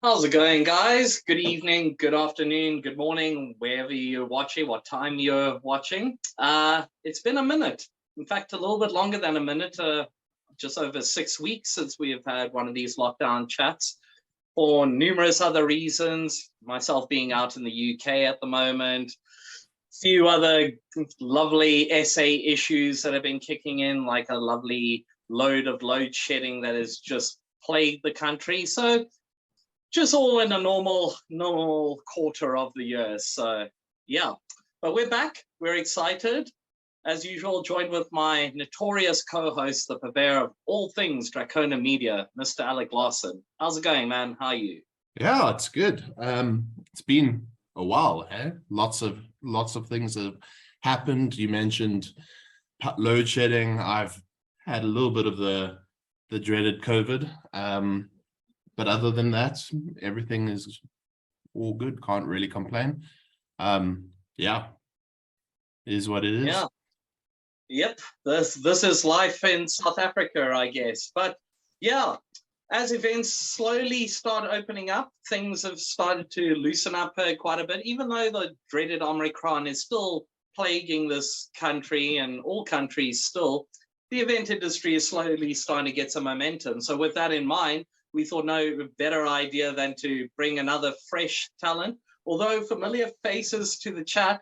How's it going, guys? Good evening, good afternoon, good morning, wherever you're watching, what time you're watching. It's been a minute. In fact, a little bit longer than a minute, just over 6 weeks since we have had one of these lockdown chats for numerous other reasons, myself being out in the UK at the moment, few other lovely essay issues that have been kicking in, like a lovely load of load shedding that has just plagued the country. So just all in a normal quarter of the year. So yeah, but we're back. We're excited. As usual, joined with my notorious co-host, the purveyor of all things Dracona Media, Mr. Alec Larson. How's it going, man? How are you? Yeah, it's good. It's been a while, eh? Lots of things have happened. You mentioned load shedding. I've had a little bit of the dreaded COVID. But other than that, everything is all good. Can't really complain. Yeah, it is what it is. Yeah. Yep. This is life in South Africa, I guess. But yeah, as events slowly start opening up, things have started to loosen up quite a bit, even though the dreaded Omicron is still plaguing this country and all countries still. The event industry is slowly starting to get some momentum. So with that in mind, we thought no better idea than to bring another fresh talent, although familiar faces to the chat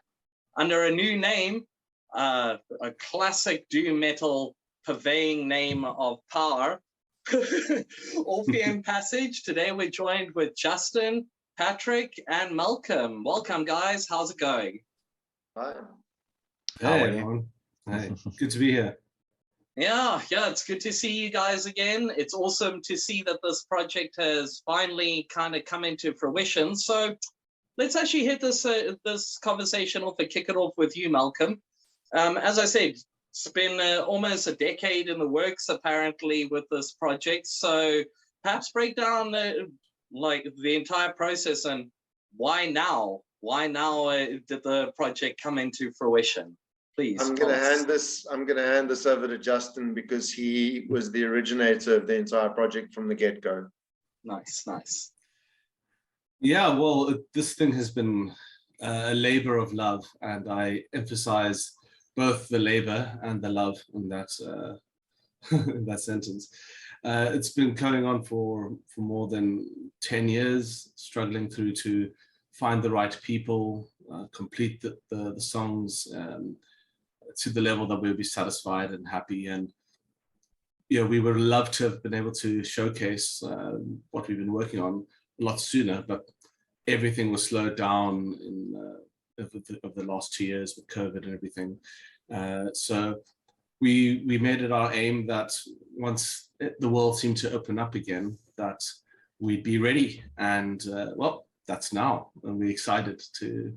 under a new name, a classic doom metal purveying name of power, Orphean Passage. Today we're joined with Justin, Patrick, and Malcolm. Welcome, guys. How's it going? Hi. Hey, everyone. Hey, good to be here. Yeah, it's good to see you guys again. It's awesome to see that this project has finally kind of come into fruition. So let's actually hit this conversation off and kick it off with you, Malcolm. As I said, it's been almost a decade in the works, apparently, with this project. So perhaps break down like the entire process and why now? Why now did the project come into fruition? Please. I'm going to hand this over to Justin because he was the originator of the entire project from the get-go. Nice. Yeah, well, this thing has been a labor of love, and I emphasize both the labor and the love in that in that sentence. It's been going on for more than 10 years, struggling through to find the right people, complete the songs, to the level that we'll be satisfied and happy. And we would love to have been able to showcase what we've been working on a lot sooner, but everything was slowed down in over the last 2 years with COVID and everything. So we made it our aim that once the world seemed to open up again, that we'd be ready. And well, that's now, and we're excited to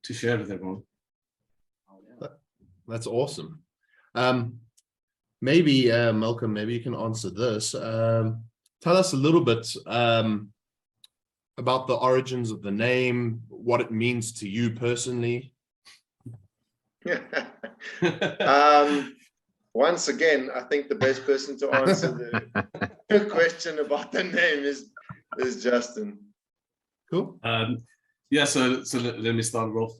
share it with everyone. That's awesome. Maybe Malcolm, maybe you can answer this. Tell us a little bit about the origins of the name, what it means to you personally. Once again, I think the best person to answer the question about the name is Justin. Cool. Yeah, so let me start off.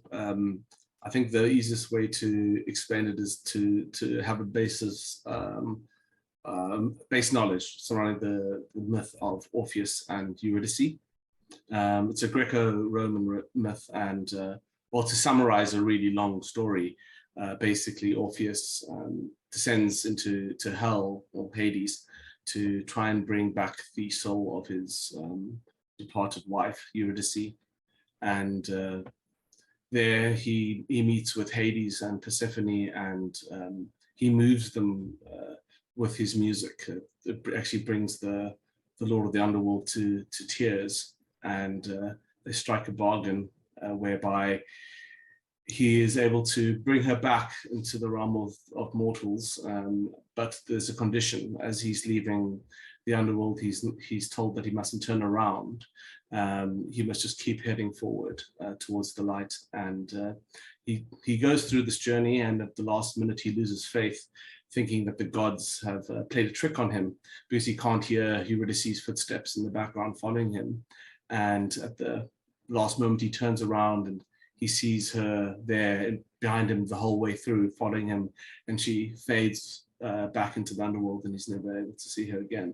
I think the easiest way to explain it is to have a basis, base knowledge surrounding the myth of Orpheus and Eurydice. It's a Greco-Roman myth, and well, to summarize a really long story, basically Orpheus descends into hell, or Hades, to try and bring back the soul of his departed wife, Eurydice, and there he meets with Hades and Persephone, and he moves them with his music. It actually brings the Lord of the Underworld to tears, and they strike a bargain whereby he is able to bring her back into the realm of mortals, but there's a condition. As he's leaving the underworld, he's told that he mustn't turn around. He must just keep heading forward towards the light, and he goes through this journey, and at the last minute he loses faith, thinking that the gods have played a trick on him because he can't hear Eurydice's footsteps in the background following him. and at the last moment he turns around and he sees her there behind him the whole way through, following him, and she fades back into the underworld, and he's never able to see her again.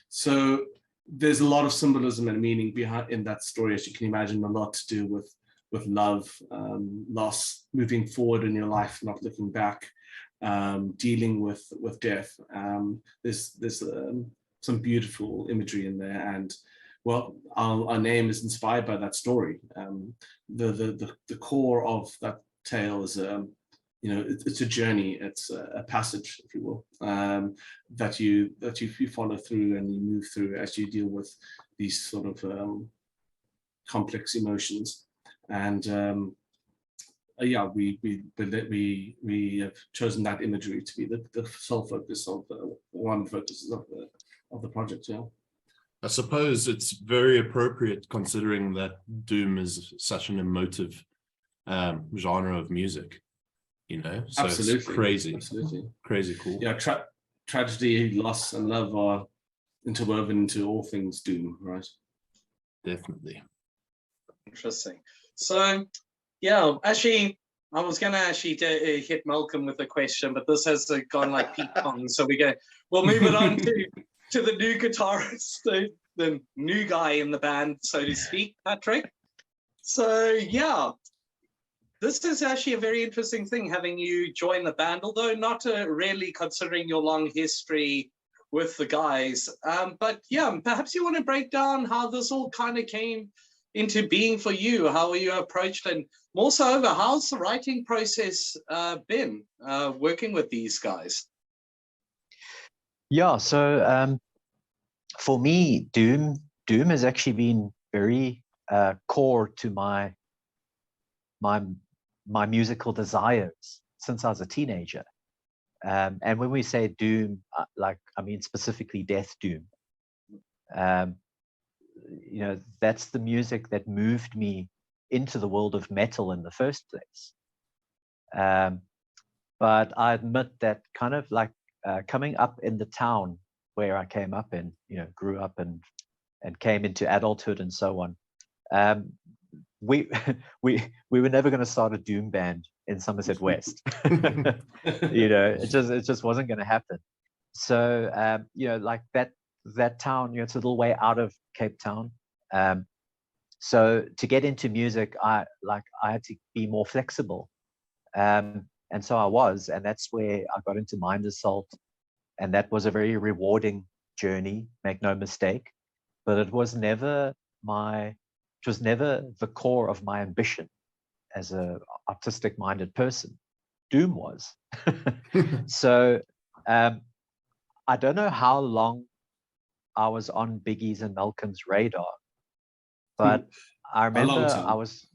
So there's a lot of symbolism and meaning behind in that story, as you can imagine. A lot to do with love, loss, moving forward in your life, not looking back, dealing with death. There's some beautiful imagery in there, and well, our name is inspired by that story. The core of that tale is it's a journey, it's a passage, if you will, that you follow through and you move through as you deal with these sort of complex emotions. And yeah, we have chosen that imagery to be the sole focus of one of the focuses of the project. Yeah, I suppose it's very appropriate considering that Doom is such an emotive genre of music, so absolutely, it's crazy, absolutely crazy cool. Yeah, tragedy, loss, and love are interwoven into all things Doom, right? Definitely. Interesting. So, yeah, actually, I was going to actually hit Malcolm with a question, but this has gone like ping pong. So we'll move it on to the new guitarist, the new guy in the band, so to speak, Patrick. So, yeah, this is actually a very interesting thing, having you join the band, although not really considering your long history with the guys. But yeah, perhaps you want to break down how this all kind of came into being for you, how you approached, and more so over how's the writing process been working with these guys? Yeah, so for me, Doom has actually been very core to my musical desires since I was a teenager. And when we say Doom, I mean specifically Death Doom. That's the music that moved me into the world of metal in the first place. But I admit that kind of like coming up in the town where I came up in, grew up and came into adulthood and so on, we were never going to start a Doom band in Somerset West. It just wasn't going to happen. So like that town, it's a little way out of Cape Town. So to get into music, I had to be more flexible. And so I was, and that's where I got into Mind Assault. And that was a very rewarding journey, make no mistake. But it was never the core of my ambition as a artistic minded person. Doom was. So I don't know how long I was on Biggie's and Malcolm's radar, but I remember I was.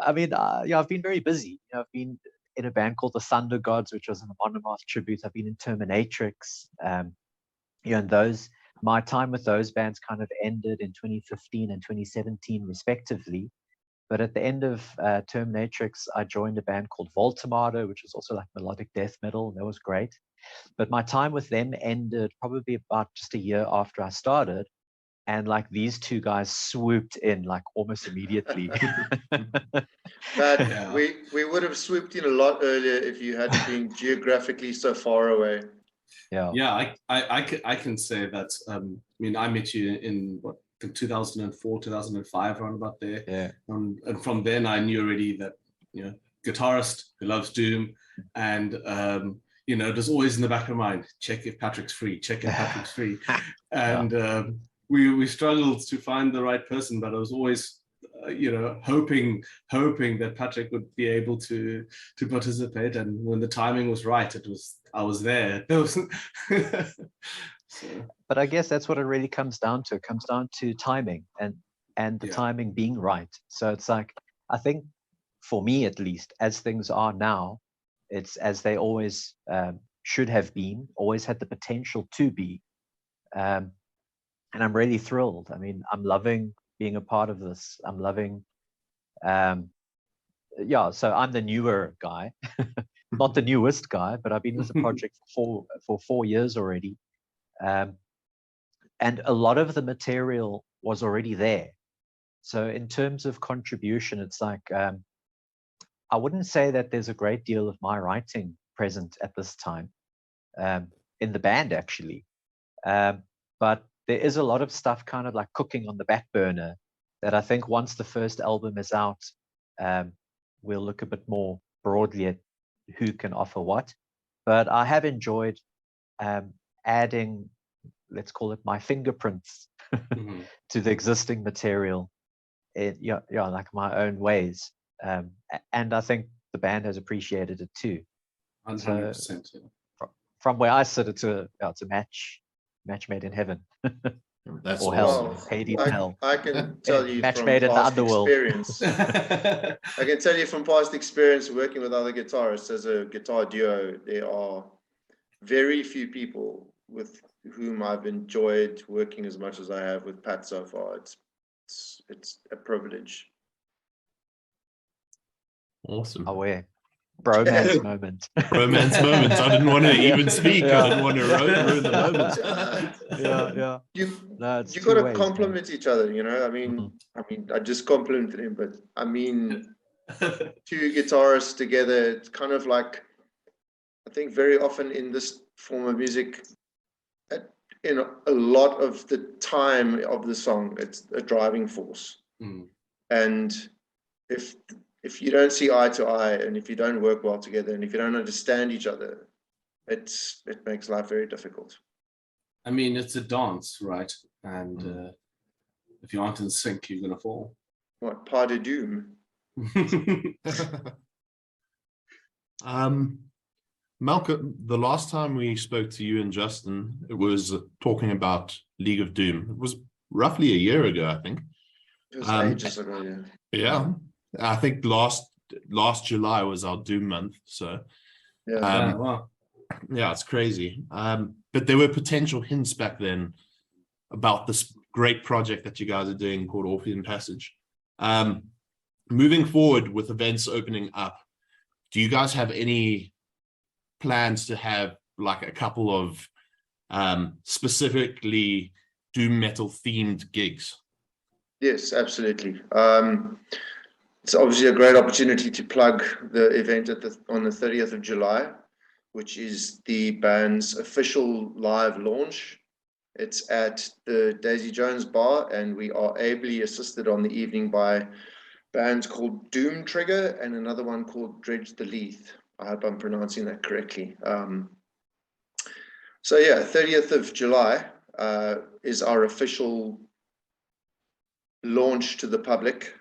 I mean, I've been very busy. I've been in a band called the Thunder Gods, which was an Monomath tribute. I've been in Terminatrix. And my time with those bands kind of ended in 2015 and 2017, respectively. But at the end of Terminatrix, I joined a band called Voltomato, which was also like melodic death metal, and that was great. But my time with them ended probably about just a year after I started. And like these two guys swooped in like almost immediately. But Yeah. we would have swooped in a lot earlier if you hadn't been geographically so far away. Yeah, I can say that. I mean, I met you in 2004, 2005, around about there. Yeah. And from then I knew already that, guitarist who loves Doom, and it was always in the back of my mind, check if Patrick's free, and we struggled to find the right person, but I was always hoping that Patrick would be able to participate, and when the timing was right, I was there. But I guess that's what it really comes down to. It comes down to timing and the timing being right. So it's like, I think for me at least, as things are now, it's as they always should have been, always had the potential to be. And I'm really thrilled. I mean, I'm loving being a part of this. I'm loving, so I'm the newer guy, not the newest guy, but I've been with the project for 4 years already. and a lot of the material was already there. So in terms of contribution, it's like, I wouldn't say that there's a great deal of my writing present at this time in the band, actually. But there is a lot of stuff kind of like cooking on the back burner that I think once the first album is out, we'll look a bit more broadly at who can offer what. But I have enjoyed adding, let's call it my fingerprints to the existing material, like my own ways. And I think the band has appreciated it too. 100%. From where I sit, it's a match made in heaven. That's or awesome. hell, Hades hell. I can tell you Match from made in the past underworld. experience. I can tell you from past experience working with other guitarists as a guitar duo, there are very few people with whom I've enjoyed working as much as I have with Pat so far. It's a privilege. Awesome. Aware. Bromance moment. Romance moments. I didn't want to even speak. Yeah. I didn't want to ruin the moment. Yeah. You've No, it's got two to ways, compliment each other, you know. I mean, I just complimented him, but I mean, two guitarists together. It's kind of like, I think very often in this form of music, in a lot of the time of the song, it's a driving force. And if you don't see eye to eye, and if you don't work well together, and if you don't understand each other, it makes life very difficult. I mean, it's a dance, right? And if you aren't in sync, you're gonna fall. What, pas de doom? Malcolm, the last time we spoke to you and Justin, it was talking about League of Doom. It was roughly a year ago, I think. It was ages ago, yeah. Yeah, I think last July was our Doom month. So Yeah. Wow. yeah, it's crazy. But there were potential hints back then about this great project that you guys are doing called Orphean Passage. Moving forward with events opening up, do you guys have any plans to have like a couple of specifically doom metal themed gigs? Yes, absolutely. It's obviously a great opportunity to plug the event on the 30th of July, which is the band's official live launch. It's at the Daisy Jones Bar, and we are ably assisted on the evening by bands called Doom Trigger and another one called Dredge the Leith. I hope I'm pronouncing that correctly. So yeah, 30th of July is our official launch to the public.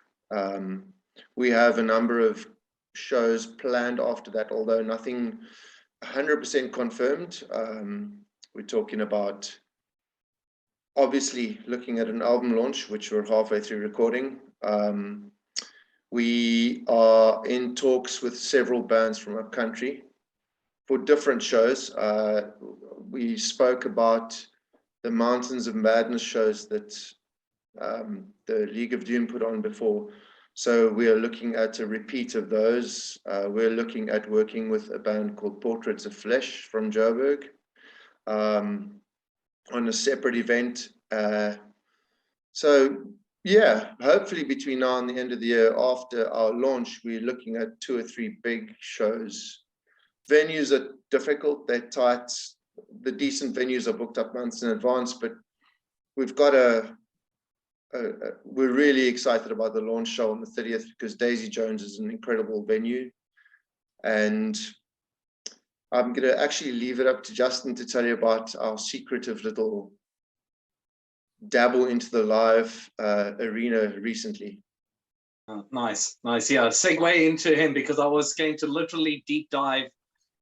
We have a number of shows planned after that, although nothing 100% confirmed. We're talking about obviously looking at an album launch, which we're halfway through recording. We are in talks with several bands from our country for different shows. We spoke about the Mountains of Madness shows that the League of Doom put on before. So we are looking at a repeat of those. We're looking at working with a band called Portraits of Flesh from Joburg on a separate event. So yeah, hopefully between now and the end of the year, after our launch, we're looking at 2 or 3 big shows. Venues are difficult, they're tight. The decent venues are booked up months in advance, but we've got we're really excited about the launch show on the 30th because Daisy Jones is an incredible venue. And I'm going to actually leave it up to Justin to tell you about our secretive little dabble into the live arena recently. Oh, nice. Yeah, segue into him because I was going to literally deep dive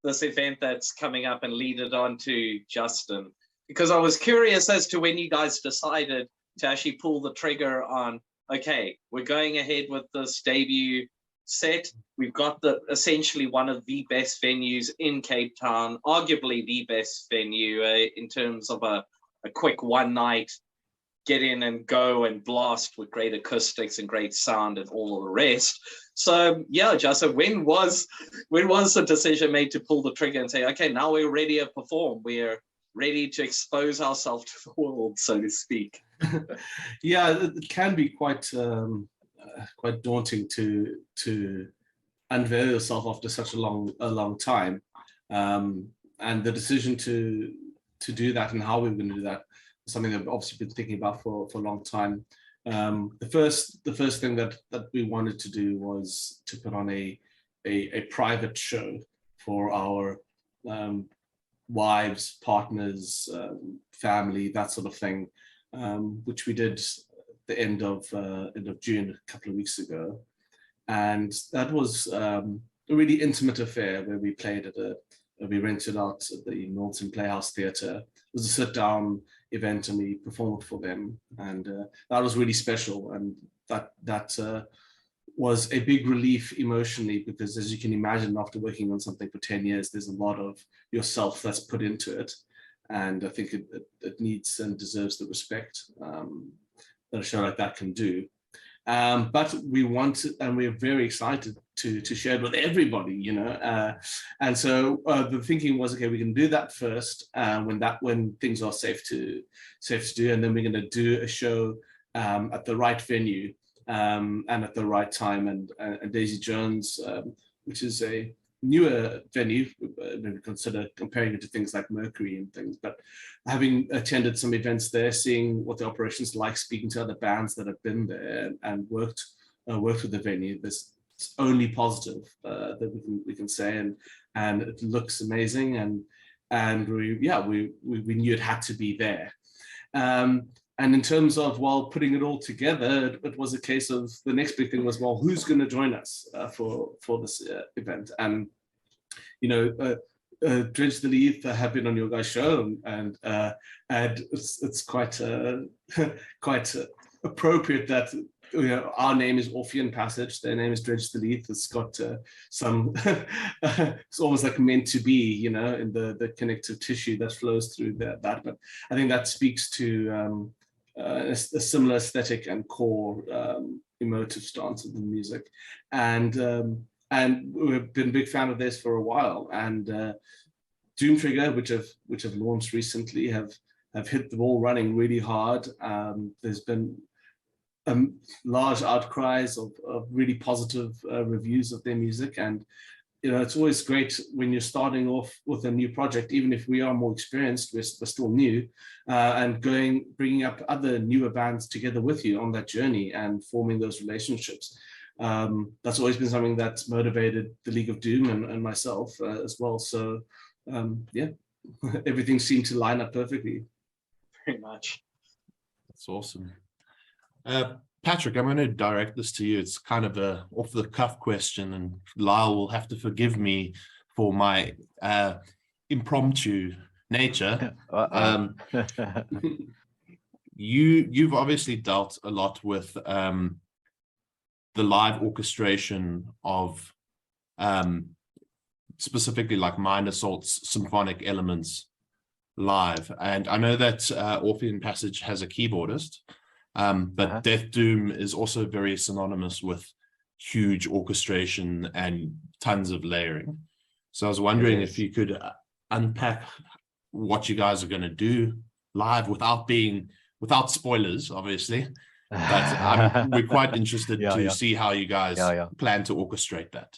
this event that's coming up and lead it on to Justin, because I was curious as to when you guys decided to actually pull the trigger on, okay, we're going ahead with this debut set. We've got essentially one of the best venues in Cape Town, arguably the best venue in terms of a quick one night get in and go and blast with great acoustics and great sound and all of the rest. So yeah, Justin, when was the decision made to pull the trigger and say, okay, now we're ready to perform? We're ready to expose ourselves to the world, so to speak. Yeah, it can be quite daunting to unveil yourself after such a long time, and the decision to do that and how we were going to do that is something that I've obviously been thinking about for a long time. The first thing that we wanted to do was to put on a private show for our wives, partners, family, that sort of thing, which we did the end of June, a couple of weeks ago, and that was a really intimate affair where we played we rented out at the Milton Playhouse Theatre. It was a sit-down event, and we performed for them, and that was really special, and that was a big relief emotionally, because as you can imagine, after working on something for 10 years, there's a lot of yourself that's put into it, and I think it needs and deserves the respect that a show like that can do. But we want, and we're very excited to share it with everybody, you know. And so the thinking was, okay, we can do that first when things are safe to do, and then we're going to do a show at the right venue and at the right time. And Daisy Jones, which is a newer venue, maybe consider comparing it to things like Mercury and things, but having attended some events there, seeing what the operations like, speaking to other bands that have been there and worked with the venue, this it's only positive that we can say, and it looks amazing, and we knew it had to be there. And in terms of, well, putting it all together, it was a case of, the next big thing was, well, who's going to join us for this event? And, you know, Dredge the Leaf have been on your guys' show, and it's quite quite appropriate that, you know, our name is Orphean Passage, their name is Dredge the Leaf. It's got some, it's almost like meant to be, you know, in the connective tissue that flows through that. But I think that speaks to a similar aesthetic and core emotive stance of the music, and we've been a big fan of this for a while. And Doom Trigger, which have launched recently, have hit the ball running really hard. There's been large outcries of really positive reviews of their music, and you know, it's always great when you're starting off with a new project, even if we are more experienced, we're still new, and bringing up other newer bands together with you on that journey and forming those relationships. That's always been something that's motivated the League of Doom and myself as well. So yeah, everything seemed to line up perfectly. Very much. That's awesome. Patrick, I'm going to direct this to you. It's kind of a off-the-cuff question, and Lyle will have to forgive me for my impromptu nature. You've obviously dealt a lot with the live orchestration of specifically like Mind Assault's symphonic elements live, and I know that Orphean Passage has a keyboardist. But Death Doom is also very synonymous with huge orchestration and tons of layering. So I was wondering if you could unpack what you guys are going to do live without spoilers, obviously. But we're quite interested to see how you guys plan to orchestrate that.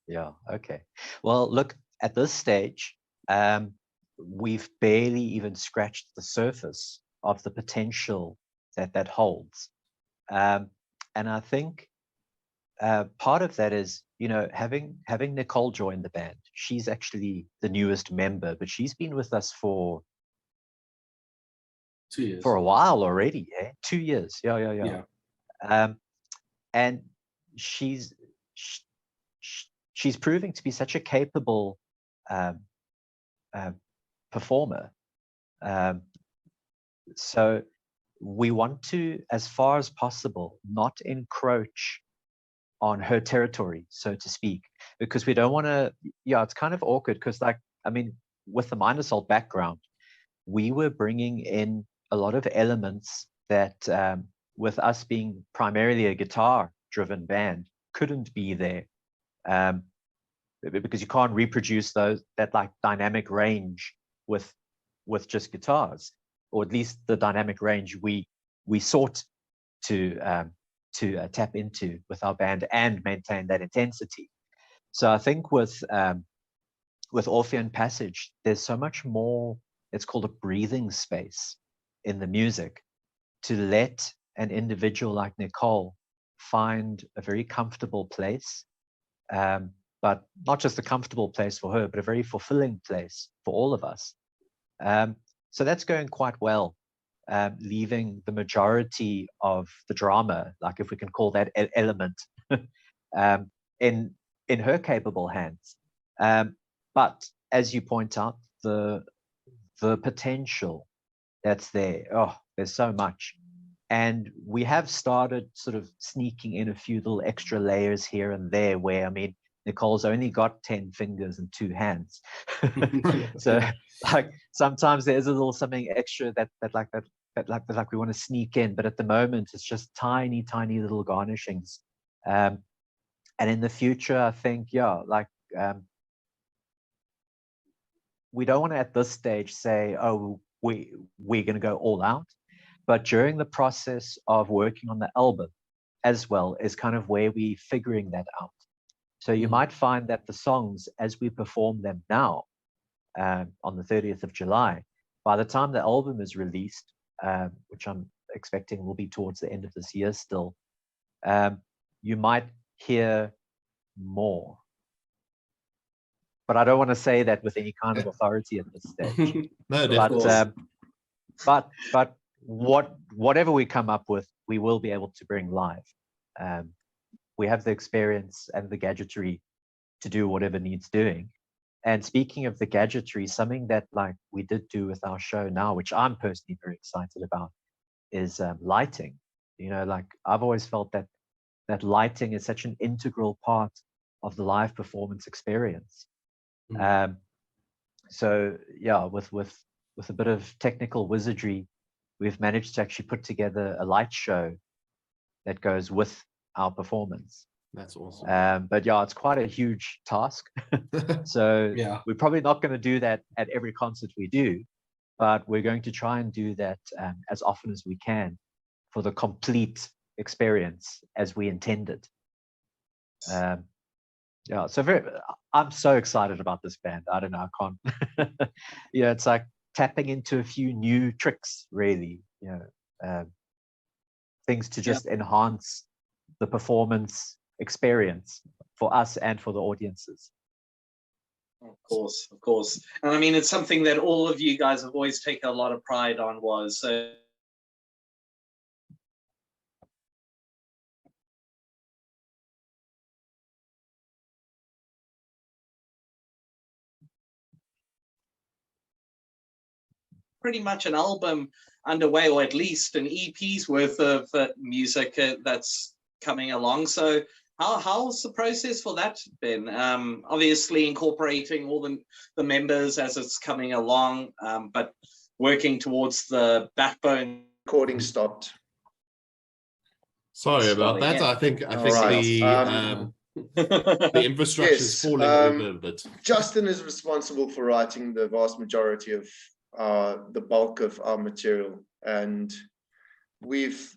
Yeah, okay. Well, look, at this stage, we've barely even scratched the surface of the potential that holds, and I think part of that is, you know, having Nicole join the band. She's actually the newest member, but she's been with us for 2 years, for a while already. 2 years, yeah. And she's proving to be such a capable performer. So we want to, as far as possible, not encroach on her territory, so to speak, because we don't want to, it's kind of awkward, because, like, I mean, with the Mind Assault background, we were bringing in a lot of elements that, with us being primarily a guitar-driven band, couldn't be there, because you can't reproduce that like dynamic range with with just guitars, or at least the dynamic range we sought to tap into with our band and maintain that intensity. So I think with Orphean Passage, there's so much more. It's called a breathing space in the music, to let an individual like Nicole find a very comfortable place, but not just a comfortable place for her, but a very fulfilling place for all of us. So that's going quite well, leaving the majority of the drama, like if we can call that element, in her capable hands. But as you point out, the potential that's there, oh, there's so much. And we have started sort of sneaking in a few little extra layers here and there where, I mean, Nicole's only got 10 fingers and 2 hands. So like sometimes there's a little something extra that we want to sneak in, but at the moment it's just tiny little garnishings. And in the future, I think, yeah, like we don't want to at this stage say, oh, we're going to go all out. But during the process of working on the album as well is kind of where we're figuring that out. So you might find that the songs, as we perform them now, on the 30th of July, by the time the album is released, which I'm expecting will be towards the end of this year still, you might hear more. But I don't want to say that with any kind of authority at this stage. No, definitely. But whatever we come up with, we will be able to bring live. We have the experience and the gadgetry to do whatever needs doing. And speaking of the gadgetry, something that like we did do with our show now, which I'm personally very excited about, is lighting. You know, like I've always felt that lighting is such an integral part of the live performance experience. So yeah, with a bit of technical wizardry, we've managed to actually put together a light show that goes with our performance. That's awesome. But yeah, it's quite a huge task. So Yeah. we're probably not going to do that at every concert we do, but we're going to try and do that as often as we can for the complete experience as we intended. Yeah, so I'm so excited about this band. I don't know, I can't. Yeah, it's like tapping into a few new tricks, really. You know, things to just enhance the performance experience for us and for the audiences. Of course. And I mean, it's something that all of you guys have always taken a lot of pride on was pretty much an album underway, or at least an EP's worth of music that's coming along. So how's the process for that been? Obviously incorporating all the members as it's coming along, but working towards the backbone. Recording stopped. Sorry about that. Yeah. I think Right. the infrastructure is Yes, falling over, but Justin is responsible for writing the vast majority of the bulk of our material, and we've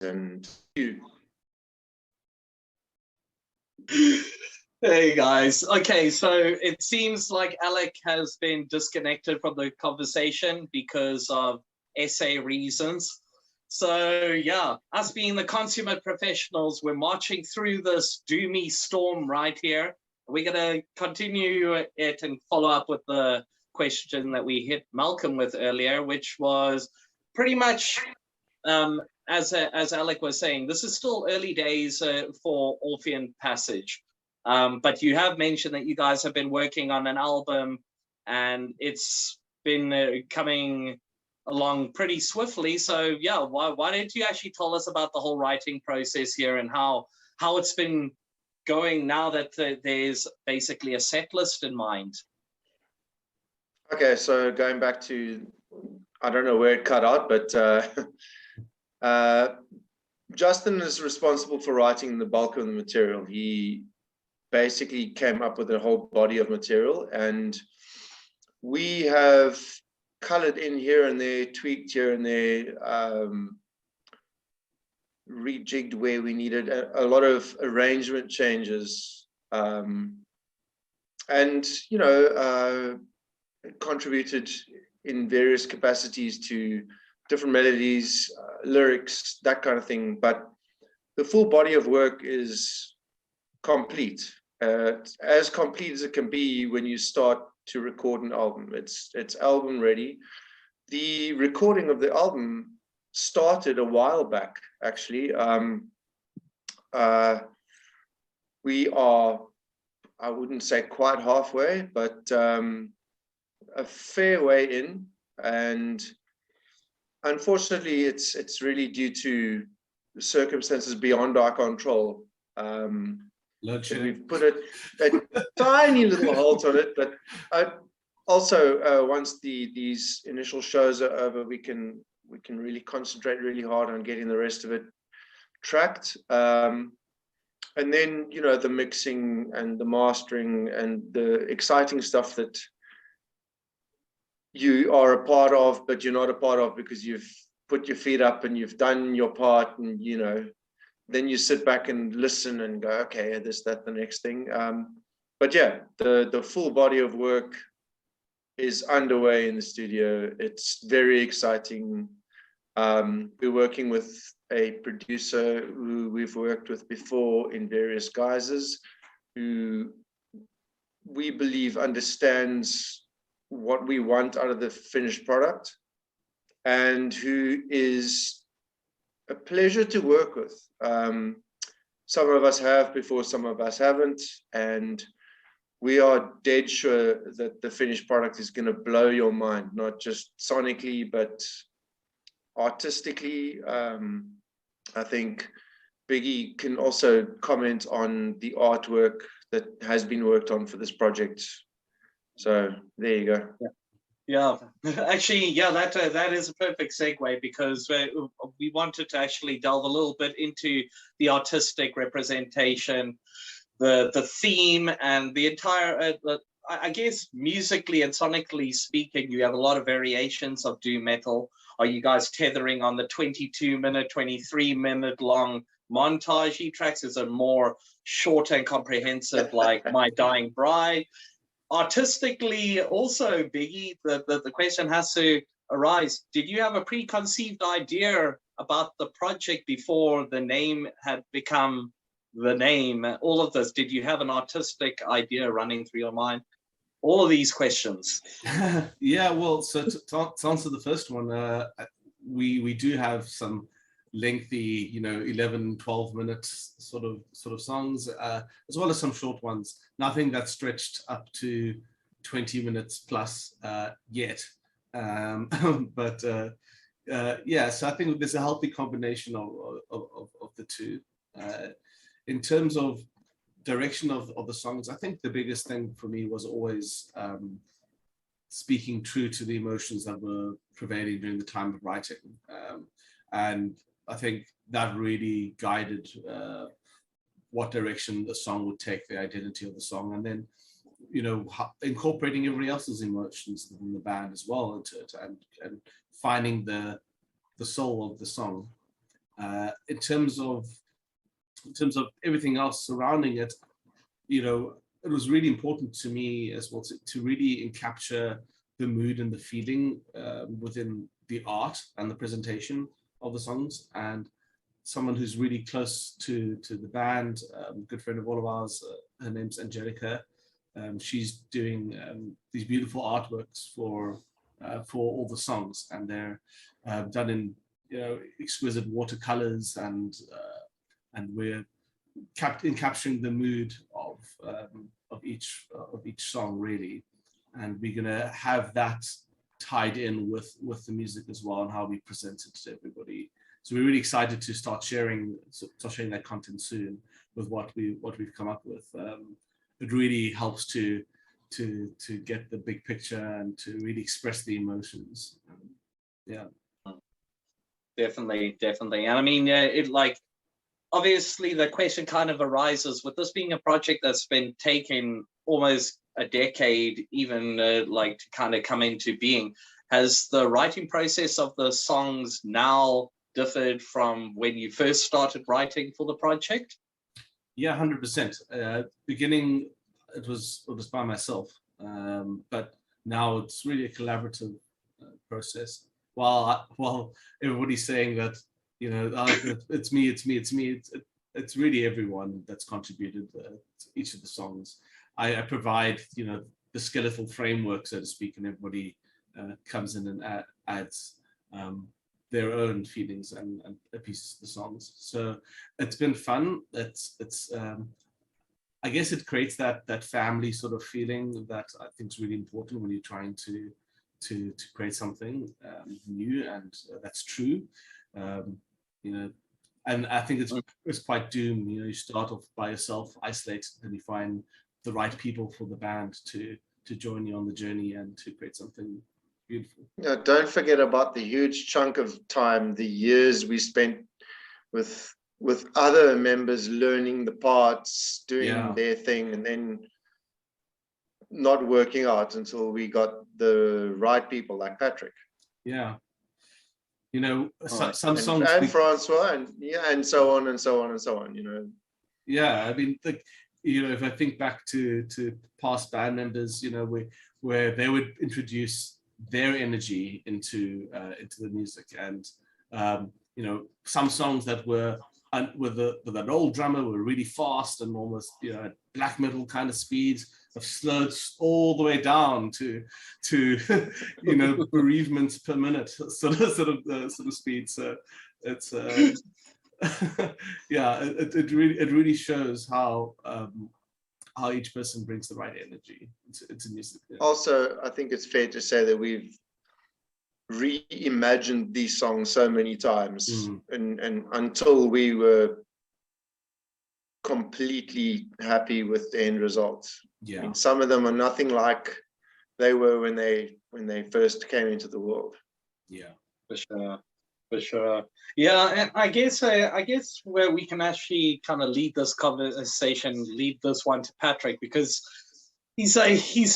and you. Hey guys. Okay, so it seems like Alec has been disconnected from the conversation because of essay reasons. So yeah, us being the consummate professionals, we're marching through this doomy storm right here. We're going to continue it and follow up with the question that we hit Malcolm with earlier, which was pretty much as Alec was saying, this is still early days for Orphean Passage. But you have mentioned that you guys have been working on an album and it's been coming along pretty swiftly. So yeah, why don't you actually tell us about the whole writing process here and how it's been going now that there's basically a set list in mind? Okay, so going back to, I don't know where it cut out, but Justin is responsible for writing the bulk of the material. He basically came up with a whole body of material, and we have colored in here and there, tweaked here and there, rejigged where we needed, a lot of arrangement changes, and you know, contributed in various capacities to different melodies, lyrics, that kind of thing. But the full body of work is complete, as complete as it can be when you start to record an album. It's album ready. The recording of the album started a while back, actually. We are, I wouldn't say quite halfway, but a fair way in, and unfortunately it's really due to circumstances beyond our control. We've put a tiny little halt on it, but also once these initial shows are over, we can really concentrate really hard on getting the rest of it tracked, and then, you know, the mixing and the mastering and the exciting stuff that you are a part of, but you're not a part of because you've put your feet up and you've done your part, and, you know, then you sit back and listen and go, okay, this, that, the next thing. But yeah, the full body of work is underway in the studio. It's very exciting. We're working with a producer who we've worked with before in various guises, who we believe understands what we want out of the finished product, and who is a pleasure to work with. Some of us have before, some of us haven't, and we are dead sure that the finished product is going to blow your mind, not just sonically, but artistically. I think Biggie can also comment on the artwork that has been worked on for this project. So there you go. Yeah, actually, yeah, that is a perfect segue, because we wanted to actually delve a little bit into the artistic representation, the theme, and the entire. I guess musically and sonically speaking, you have a lot of variations of doom metal. Are you guys tethering on the 22-minute, 23-minute long montage tracks? Is it more short and comprehensive, like My Dying Bride? Artistically, also, Biggie, the question has to arise. Did you have a preconceived idea about the project before the name had become the name? All of this, did you have an artistic idea running through your mind? All of these questions. Yeah, well, so to answer the first one, we do have some lengthy, you know, 11, 12 minutes sort of songs, as well as some short ones. Nothing that's stretched up to 20 minutes plus yet. But yeah, so I think there's a healthy combination of the two. In terms of direction of the songs, I think the biggest thing for me was always speaking true to the emotions that were prevailing during the time of writing. And I think that really guided what direction the song would take, the identity of the song, and then, you know, incorporating everybody else's emotions in the band as well into it, and finding the soul of the song. In terms of everything else surrounding it, you know, it was really important to me as well to really capture the mood and the feeling within the art and the presentation of the songs. And someone who's really close to the band, a good friend of all of ours, her name's Angelica. She's doing these beautiful artworks for all the songs, and they're done in, you know, exquisite watercolors, and we're capturing the mood of each song, really. And we're gonna have that tied in with the music as well, and how we present it to everybody. So we're really excited to start sharing that content soon with what we've come up with. It really helps to to get the big picture and to really express the emotions. Yeah. Definitely. And I mean, it like, obviously the question kind of arises with this being a project that's been taking almost a decade, even like to kind of come into being. Has the writing process of the songs now differed from when you first started writing for the project? Yeah, 100%. Beginning, it was by myself, but now it's really a collaborative process. While everybody's saying that, you know, it's me, it's really everyone that's contributed to each of the songs. I provide, you know, the skeletal framework, so to speak, and everybody comes in and adds their own feelings and pieces of the songs. So it's been fun. It's I guess it creates that family sort of feeling that I think is really important when you're trying to create something new and that's true. You know, and I think it's quite doomed. You know, you start off by yourself, isolated, and you find the right people for the band to join you on the journey and to create something beautiful. Yeah, don't forget about the huge chunk of time, the years we spent with other members learning the parts, doing their thing, and then not working out until we got the right people like Patrick. Yeah. You know, some songs and Francois, and so on and so on and so on. You know. Yeah, I mean, you know, if I think back to past band members, you know, where they would introduce their energy into the music, and you know, some songs that were with an old drummer were really fast and almost, you know, at black metal kind of speeds, have slowed all the way down to you know, bereavements per minute sort of speed. So it's yeah, it really shows how each person brings the right energy into music. Yeah. Also, I think it's fair to say that we've reimagined these songs so many times, and until we were completely happy with the end results. Yeah. I mean, some of them are nothing like they were when they first came into the world. Yeah, for sure. Yeah, and I guess where we can actually kind of lead this conversation, lead this one to Patrick, because he's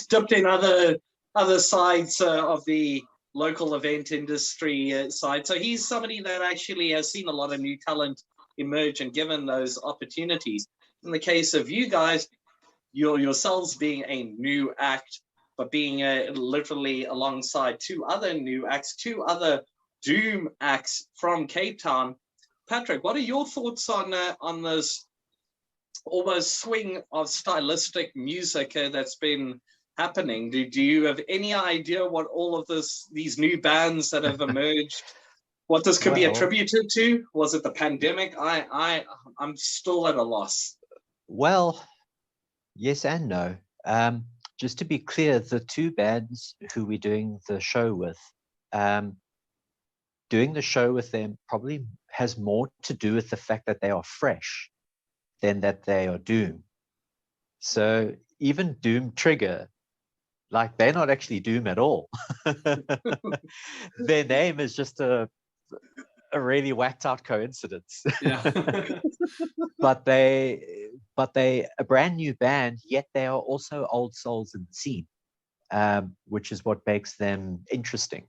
dipped in other sides of the local event industry side. So he's somebody that actually has seen a lot of new talent emerge and given those opportunities. In the case of you guys, yourselves being a new act, but being literally alongside two other new acts, two other doom acts from Cape Town. Patrick, what are your thoughts on this almost swing of stylistic music that's been happening? Do you have any idea what all of these new bands that have emerged, what this could be attributed to? Was it the pandemic? I'm still at a loss. Well, yes and no. Just to be clear, the two bands who we're doing the show with, doing the show with them probably has more to do with the fact that they are fresh than that they are Doom. So even Doom Trigger, like, they're not actually Doom at all. Their name is just a really whacked out coincidence. Yeah. but they a brand new band, yet they are also old souls in the scene, which is what makes them interesting.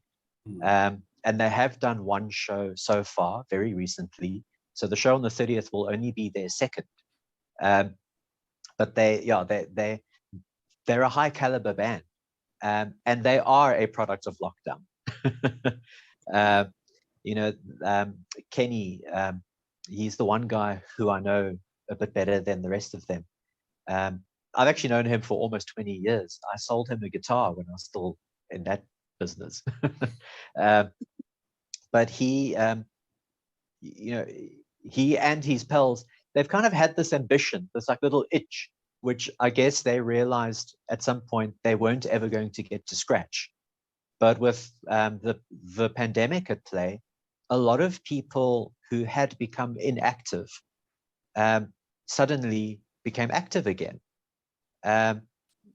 And they have done one show so far, very recently. So the show on the 30th will only be their second. But they're a high caliber band, and they are a product of lockdown. You know, Kenny, he's the one guy who I know a bit better than the rest of them. I've actually known him for almost 20 years. I sold him a guitar when I was still in that business. But he, you know, he and his pals, they've kind of had this ambition, this like little itch, which I guess they realized at some point they weren't ever going to get to scratch. But with the pandemic at play, a lot of people who had become inactive suddenly became active again.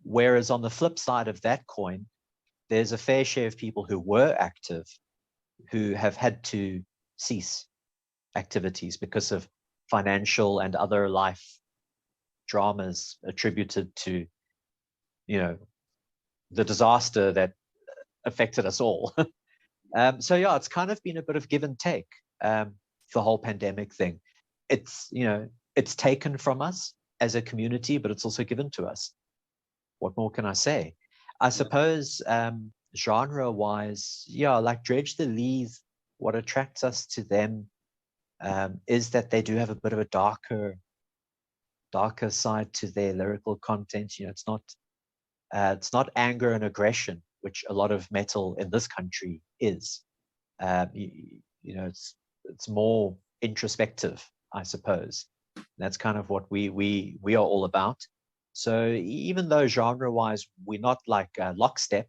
Whereas on the flip side of that coin, there's a fair share of people who were active who have had to cease activities because of financial and other life dramas attributed to, the disaster that affected us all. So yeah, it's kind of been a bit of give and take, the whole pandemic thing. It's, it's taken from us as a community, but it's also given to us. What more can I say? I suppose genre-wise, like Dredge the Lees, what attracts us to them is that they do have a bit of a darker side to their lyrical content. It's not anger and aggression, which a lot of metal in this country is. It's more introspective, I suppose. That's kind of what we are all about. So even though genre-wise we're not like lockstep,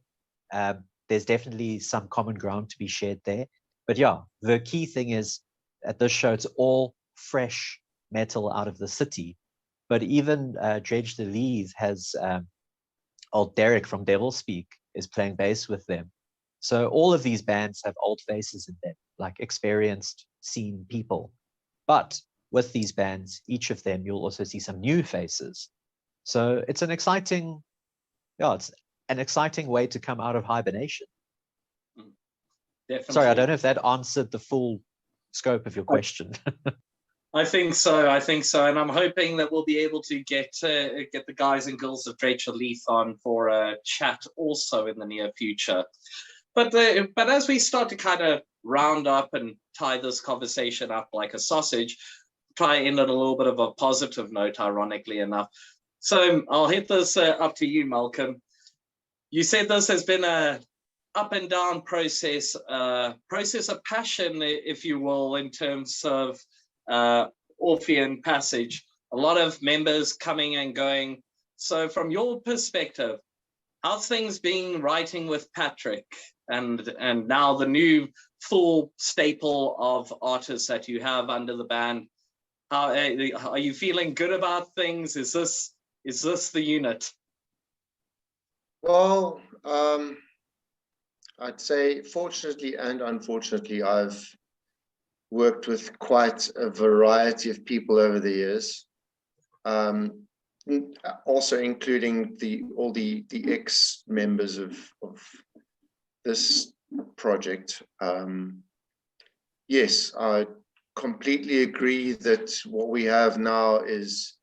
there's definitely some common ground to be shared there. But yeah, the key thing is at this show it's all fresh metal out of the city. But even Dredge the Lees has old Derek from Devil Speak is playing bass with them. So all of these bands have old faces in them, like experienced, seen people. But with these bands, each of them, you'll also see some new faces. So it's an exciting way to come out of hibernation. Definitely. Sorry, I don't know if that answered the full scope of your question. I think so, and I'm hoping that we'll be able to get the guys and girls of Dredge the Lees on for a chat also in the near future. But as we start to kind of round up and tie this conversation up like a sausage, try and end on a little bit of a positive note, ironically enough. So I'll hit this up to you, Malcolm. You said this has been a up and down process of passion, if you will, in terms of Orphean Passage. A lot of members coming and going. So from your perspective, how's things been writing with Patrick and now the new full staple of artists that you have under the band? How are you feeling good about things? Is this the unit? Well, I'd say fortunately and unfortunately, I've worked with quite a variety of people over the years, also including all the ex-members of this project. Yes, I completely agree that what we have now is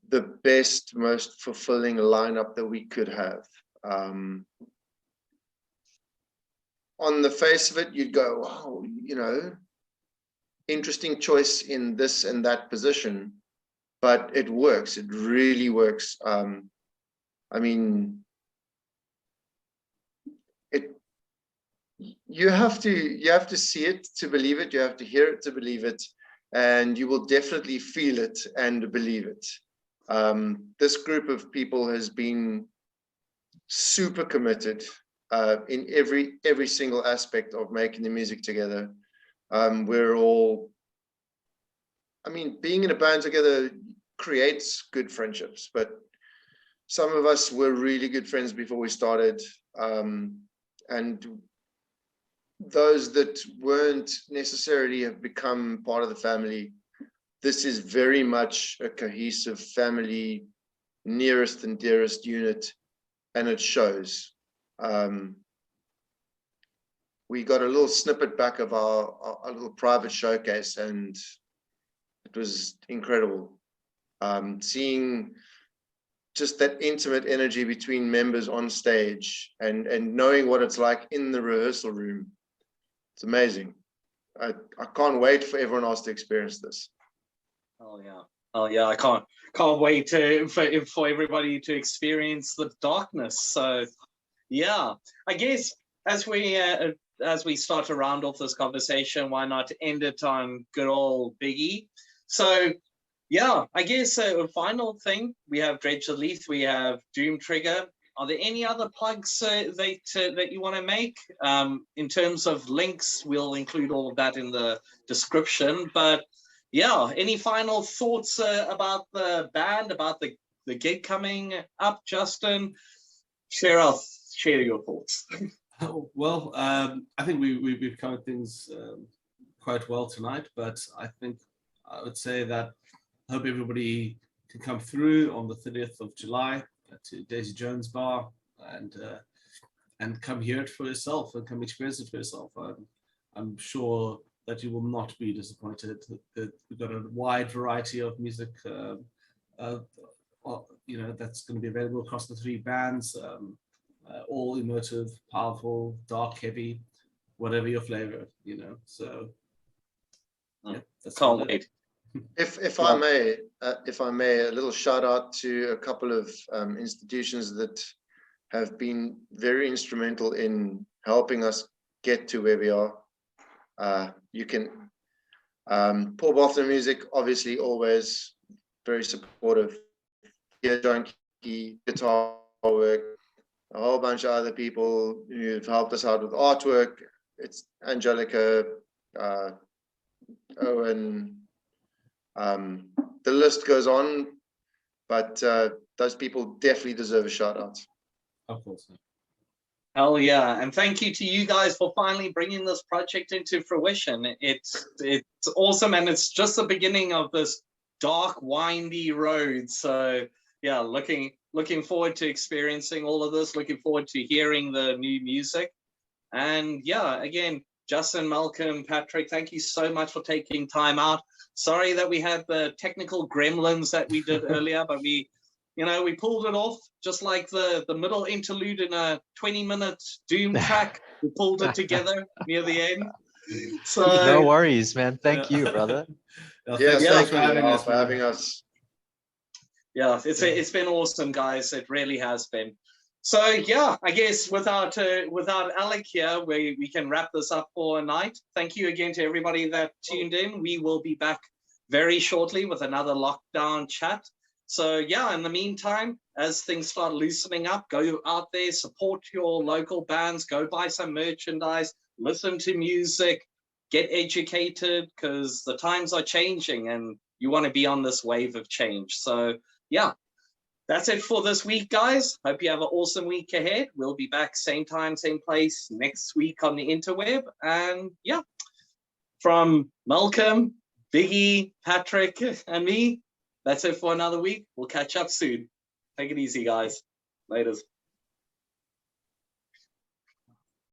the best, most fulfilling lineup that we could have. On the face of it, you'd go, wow, interesting choice in this and that position, but it works. It really works. You have to see it to believe it. You have to hear it to believe it, and you will definitely feel it and believe it. This group of people has been super committed in every single aspect of making the music together. We're all, being in a band together creates good friendships, but some of us were really good friends before we started, and those that weren't necessarily have become part of the family. This is very much a cohesive family, nearest and dearest unit, and it shows. We got a little snippet back of our little private showcase, and it was incredible. Seeing just that intimate energy between members on stage and knowing what it's like in the rehearsal room. It's amazing. I can't wait for everyone else to experience this. Oh yeah, I can't wait for everybody to experience the darkness. So yeah, I guess as we start to round off this conversation, why not end it on good old Biggie? So yeah, I guess a final thing, we have Dredge the Lees, we have Doom Trigger. Are there any other plugs that you want to make? In terms of links, we'll include all of that in the description. But yeah, any final thoughts about the band, about the the gig coming up, Justin. Share your thoughts. Well, I think we've covered things quite well tonight, but I think I would say that I hope everybody can come through on the 30th of July to Daisy Jones Bar and come hear it for yourself and come experience it for yourself. I'm sure that you will not be disappointed. We've got a wide variety of music, that's going to be available across the 3 bands, all emotive, powerful, dark, heavy, whatever your flavor, So, yeah, that's Can't wait. If I may, a little shout out to a couple of institutions that have been very instrumental in helping us get to where we are. You can Paul Botham Music, obviously, always very supportive. Gear Junkie, guitar work, a whole bunch of other people who've helped us out with artwork. It's Angelica, Owen. The list goes on, but those people definitely deserve a shout out. Of course. Hell yeah, and thank you to you guys for finally bringing this project into fruition. It's awesome, and it's just the beginning of this dark, windy road. So yeah, looking forward to experiencing all of this, looking forward to hearing the new music. And yeah, again, Justin, Malcolm, Patrick, thank you so much for taking time out. Sorry that we had the technical gremlins that we did earlier, but we pulled it off, just like the middle interlude in a 20-minute Doom track. We pulled it together near the end. So No worries, man. Thank you, brother. Yes, thanks for having us. Yeah, it's been awesome, guys. It really has been. So yeah, I guess without Alec here, we can wrap this up for a night. Thank you again to everybody that tuned in. We will be back very shortly with another lockdown chat. So yeah, in the meantime, as things start loosening up, go out there, support your local bands, go buy some merchandise, listen to music, get educated, because the times are changing and you want to be on this wave of change. So yeah, that's it for this week, guys. Hope you have an awesome week ahead. We'll be back same time, same place next week on the interweb. And yeah, from Malcolm, Biggie, Patrick, and me, that's it for another week. We'll catch up soon. Take it easy, guys. Laters.